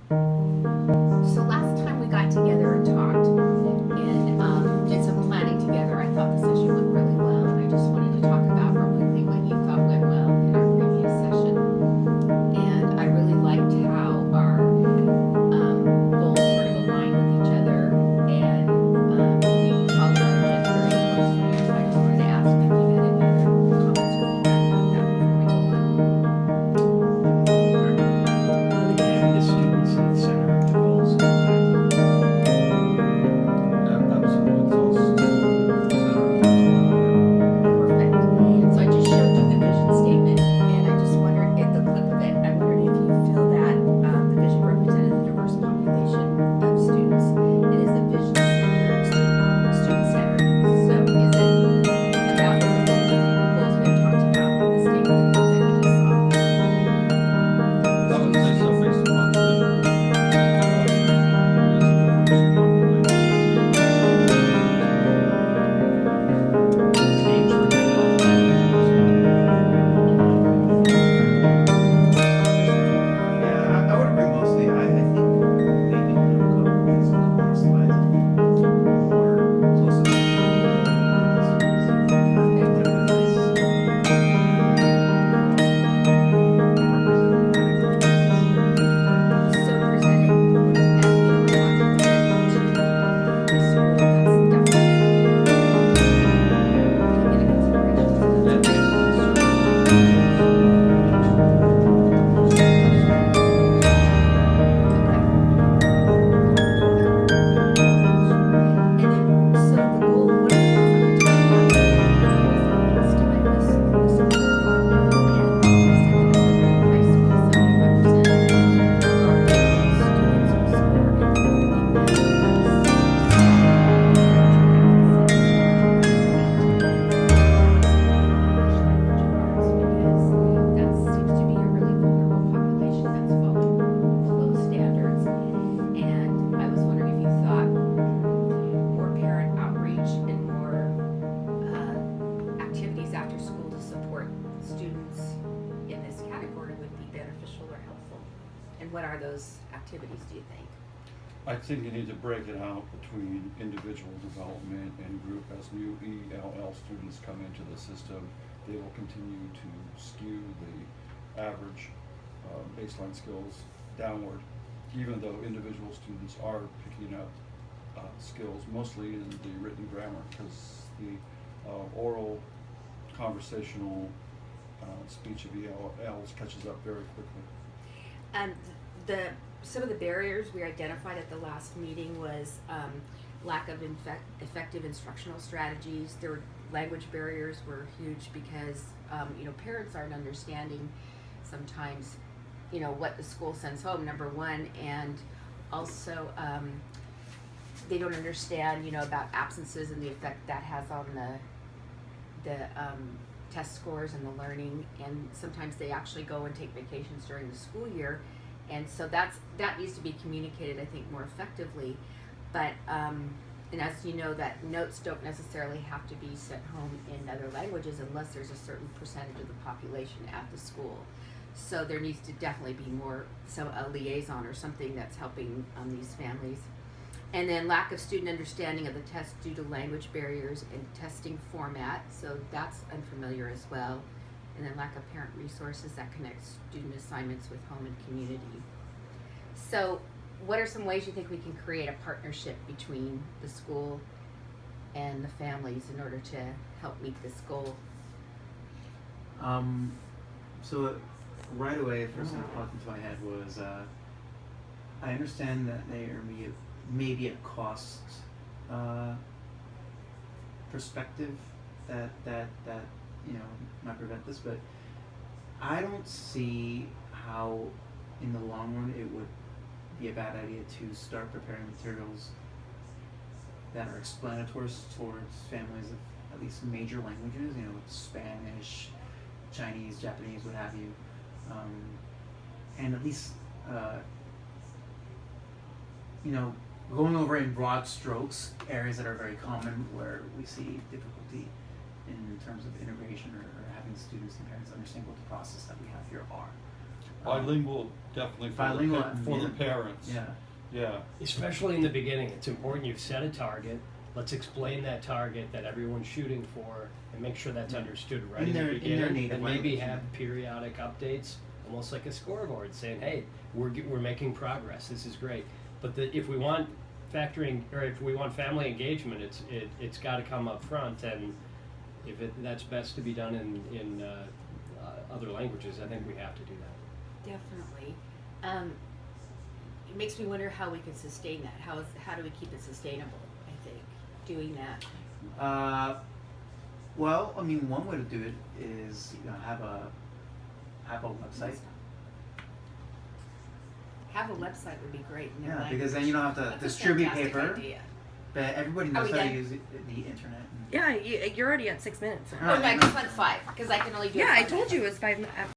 So last time we got together and talked and did some planning together, I thought the session went really well, and I just wanted to talk about real quickly what you thought went well in our previous session. And I really liked how our goals sort of aligned with each other, and we followed our agenda very closely. So I just wanted to ask if you had any other comments or feedback about that before we go on. Sure. Having the students at the center of the goals, exactly. Absolutely, it's all student centered as well, yeah. Perfect. So I just showed you the vision statement, and I just wondered, at the clip of it, I wondered if you feel that the vision represented the diverse population of students. It is a vision centered, student centered. So is it about what the goals we have talked about in the statement, the clip that we just saw? I would say so based upon the vision. It is a diverse population. Names were given, languages, aligned with the themes that are there. Yeah, I would agree mostly. I think maybe we have a couple things, a couple more slides that we can more closely look at the students. Perfect. That would be nice. Overall, representative activities. So presented, and you know, a lack of commitment to the school, that's definitely something we can get a consideration. So And that's they great. serve individuals in the most diverse ways. Okay. And then, so the goal, one of the things that we talked about before we saw last time was the support model. And I said that at Woodland High School, 75% of our students will score in the reading mathematics literature deficit. English language arts, because that seems to be a really vulnerable population that's falling below standards. And I was wondering if you thought more parent outreach and more activities after school to support students in this category would be beneficial or helpful. And what are those activities, do you think? I think you need to break it out between individual development and group. As new ELL students come into the system, they will continue to skew the average baseline skills downward, even though individual students are picking up skills, mostly in the written grammar, because the oral, conversational speech of ELLs catches up very quickly. And some of the barriers we identified at the last meeting was lack of effective instructional strategies. There were language barriers were huge because parents aren't understanding sometimes what the school sends home, number one, and also they don't understand about absences and the effect that has on the test scores and the learning, and sometimes they actually go and take vacations during the school year, and so that needs to be communicated, I think, more effectively. But and as you know, that notes don't necessarily have to be sent home in other languages unless there's a certain percentage of the population at the school. So there needs to definitely be a liaison or something that's helping these families. And then lack of student understanding of the test due to language barriers and testing format, so that's unfamiliar as well. And then lack of parent resources that connect student assignments with home and community. So what are some ways you think we can create a partnership between the school and the families in order to help meet this goal? So right away, the first thing that popped into my head was I understand that there may be a cost perspective that might prevent this, but I don't see how in the long run it would be a bad idea to start preparing materials that are explanatory towards families of at least major languages, Spanish, Chinese, Japanese, what have you, and at least going over in broad strokes areas that are very common where we see difficulty in terms of integration or having students and parents understand what the process that we have here are. Bilingual, definitely for Bilingual, for the yeah. parents. Yeah. Yeah. Especially in the beginning, it's important you've set a target. Let's explain that target that everyone's shooting for, and make sure that's Yeah. understood right In in, their- the in beginning. their native and maybe language, have yeah. periodic updates, almost like a scoreboard, saying, "Hey, we're making progress. This is great." But if we want if we want family engagement, it's got to come up front, and if that's best to be done in other languages, I think we have to do that. Definitely. It makes me wonder how we can sustain that. How do we keep it sustainable? I think doing that. Well, I mean, one way to do it is have a website. Have a website would be great. In their Yeah, language. because then you don't have to That's a distribute fantastic paper. idea. But everybody Are knows we how to done? use the internet. Yeah, you're already at 6 minutes. Oh, Oh, I just went 5 because I can only do. Yeah, it I 5 told minutes. you it was 5 minutes.